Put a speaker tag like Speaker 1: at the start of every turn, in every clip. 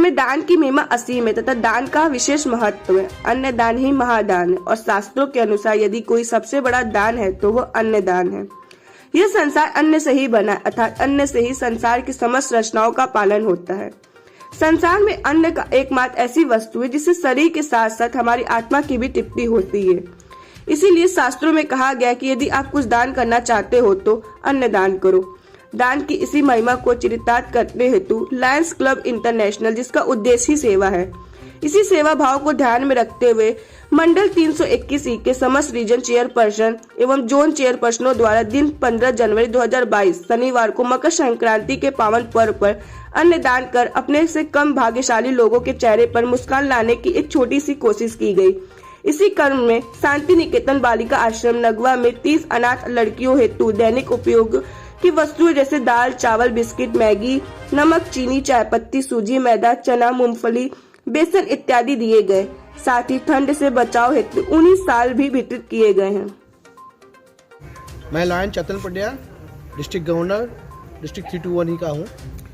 Speaker 1: में दान की महिमा असीम है तथा दान का विशेष महत्व है। अन्न दान ही महादान है और शास्त्रों के अनुसार यदि कोई सबसे बड़ा दान है तो वो अन्न दान है। यह संसार अन्न से ही बना अर्थात अन्न से ही संसार की समस्त रचनाओं का पालन होता है। संसार में अन्न का एकमात्र ऐसी वस्तु है जिससे शरीर के साथ साथ हमारी आत्मा की भी तृप्ति होती है। इसीलिए शास्त्रों में कहा गया कि यदि आप कुछ दान करना चाहते हो तो अन्न दान करो। दान की इसी महिमा को चरितार्थ करने हेतु लायंस क्लब इंटरनेशनल, जिसका उद्देश्य ही सेवा है, इसी सेवा भाव को ध्यान में रखते हुए मंडल 321 के समस्त रीजन चेयरपर्सन एवं जोन चेयरपर्सनों द्वारा दिन 15 जनवरी 2022 शनिवार को मकर संक्रांति के पावन पर्व पर अन्न दान कर अपने से कम भाग्यशाली लोगों के चेहरे पर मुस्कान लाने की एक छोटी सी कोशिश की गई। इसी क्रम में शांति निकेतन बालिका आश्रम नगवा में 30 अनाथ लड़कियों हेतु दैनिक उपयोग की वस्तुएं जैसे दाल, चावल, बिस्किट, मैगी, नमक, चीनी, चाय पत्ती, सूजी, मैदा, चना, मूंगफली, बेसन इत्यादि दिए गए। साथ ही ठंड से बचाव हेतु 19 साल भी वितरित किए गए हैं।
Speaker 2: मैं लायन चेतन पंड्या, डिस्ट्रिक्ट गवर्नर, डिस्ट्रिक्ट 321 का हूँ।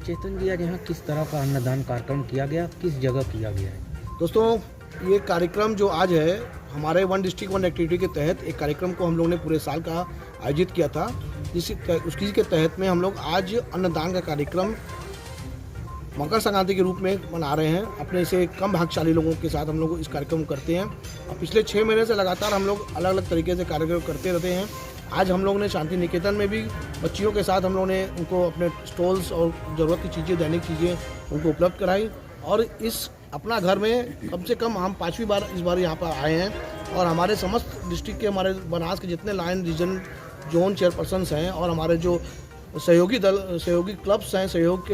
Speaker 3: चेतन जी, आज यहाँ किस तरह का अन्नदान कार्यक्रम किया गया, किस जगह किया गया है?
Speaker 2: दोस्तों, ये कार्यक्रम जो आज है हमारे वन डिस्ट्रिक्ट वन एक्टिविटी के तहत एक कार्यक्रम को हम लोगों ने पूरे साल का आयोजित किया था, उसी के तहत में हम लोग आज अन्नदान का कार्यक्रम मकर संक्रांति के रूप में मना रहे हैं। अपने से कम भाग्यशाली लोगों के साथ हम लोग इस कार्यक्रम को करते हैं और पिछले 6 महीने से लगातार हम लोग अलग अलग तरीके से कार्यक्रम करते रहते हैं। आज हम लोगों ने शांति निकेतन में भी बच्चियों के साथ हम लोगों ने उनको अपने स्टॉल्स और ज़रूरत की चीज़ें, दैनिक चीज़ें उनको उपलब्ध कराई और इस अपना घर में कम से कम हम 5वीं बार इस बार यहाँ पर आए हैं और हमारे समस्त डिस्ट्रिक्ट के, हमारे बनास के जितने लायन रीजन जोन चेयरपर्सन्स हैं और हमारे जो सहयोगी क्लब्स हैं, सहयोग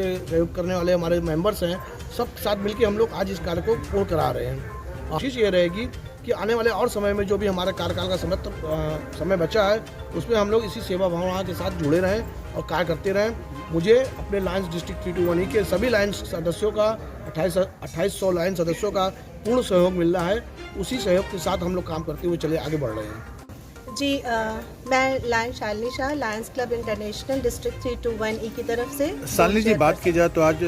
Speaker 2: करने वाले हमारे मेंबर्स हैं, सब साथ मिलकर हम लोग आज इस कार्य को पूर्ण करा रहे हैं। कोशिश ये रहेगी कि आने वाले और समय में जो भी हमारे कार्यकाल का समय बचा है उसमें हम लोग इसी सेवा भावना के साथ जुड़े रहें और कार्य करते रहें। मुझे अपने लायंस डिस्ट्रिक्ट 321 के सभी लायंस सदस्यों का 2800 लायंस सदस्यों का पूर्ण सहयोग मिल रहा है। उसी सहयोग के साथ हम लोग काम करते हुए चले आगे बढ़ रहे हैं।
Speaker 4: जी, मैं lion Shalini Shah, lions club international district 321 की तरफ से।
Speaker 5: शालिनी जी, बात की जाए तो आज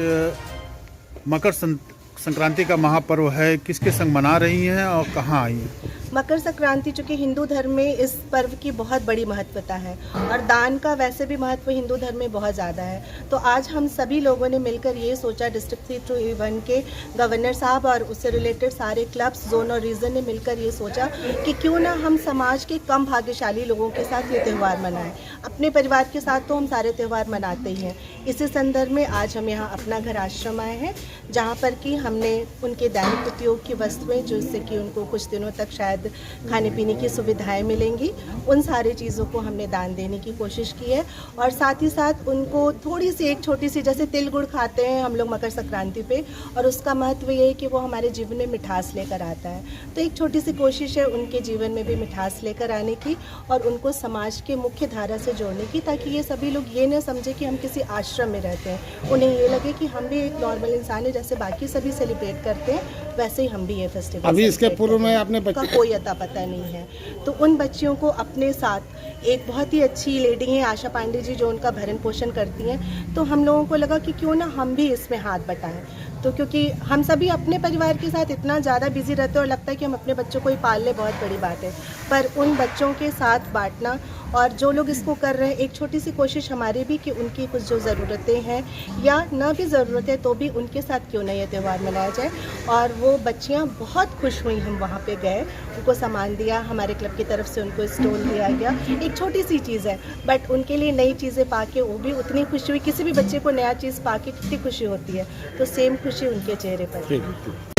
Speaker 5: मकर संक्रांति का महापर्व है, किसके संग मना रही हैं और कहाँ आई हैं?
Speaker 4: मकर संक्रांति चूँकि हिंदू धर्म में इस पर्व की बहुत बड़ी महत्वता है और दान का वैसे भी महत्व हिंदू धर्म में बहुत ज़्यादा है, तो आज हम सभी लोगों ने मिलकर ये सोचा, डिस्ट्रिक्ट 321 के गवर्नर साहब और उससे रिलेटेड सारे क्लब्स, जोन और रीजन ने मिलकर ये सोचा कि क्यों ना हम समाज के कम भाग्यशाली लोगों के साथ ये त्यौहार मनाएं। अपने परिवार के साथ तो हम सारे त्यौहार मनाते ही हैं। इसी संदर्भ में आज हम यहाँ अपना घर आश्रम आए हैं, जहाँ पर कि हमने उनके दैनिक उपयोग की वस्तुएं, जिससे कि उनको कुछ दिनों तक शायद खाने पीने की सुविधाएं मिलेंगी, उन सारी चीज़ों को हमने दान देने की कोशिश की है। और साथ ही साथ उनको थोड़ी सी, एक छोटी सी, जैसे तिल गुड़ खाते हैं हम लोग मकर संक्रांति पे, और उसका महत्व ये है कि वो हमारे जीवन में मिठास लेकर आता है, तो एक छोटी सी कोशिश है उनके जीवन में भी मिठास लेकर आने की और उनको समाज के मुख्य धारा से जोड़ने की, ताकि ये सभी लोग ये न समझे कि हम किसी आश्रम में रहते हैं, उन्हें ये लगे कि हम भी एक नॉर्मल इंसान है, जैसे बाकी सभी सेलिब्रेट करते हैं वैसे ही हम भी ये फेस्टिवल।
Speaker 2: अभी इसके पूर्व में आपने
Speaker 4: का कोई अता पता नहीं है, तो उन बच्चियों को अपने साथ एक बहुत ही अच्छी लेडी हैं आशा पांडे जी, जो उनका भरण पोषण करती हैं, तो हम लोगों को लगा कि क्यों ना हम भी इसमें हाथ बटाएं। तो क्योंकि हम सभी अपने परिवार के साथ इतना ज़्यादा बिजी रहते हैं और लगता है कि हम अपने बच्चों को ही पाल ले, बहुत बड़ी बात है, पर उन बच्चों के साथ बांटना और जो लोग इसको कर रहे हैं, एक छोटी सी कोशिश हमारी भी कि उनकी कुछ जो ज़रूरतें हैं या ना भी ज़रूरत है तो भी उनके साथ क्यों ना ये त्यौहार मनाया जाए। और वो बच्चियाँ बहुत खुश हुई, हम वहाँ पे गए, उनको सामान दिया, हमारे क्लब की तरफ से उनको स्टॉल दिया गया, एक छोटी सी चीज़ है बट उनके लिए नई चीज़ें पाके वो भी उतनी खुशी हुई। किसी भी बच्चे को नया चीज़ पाके कितनी खुशी होती है, तो सेम खुशी उनके चेहरे पर।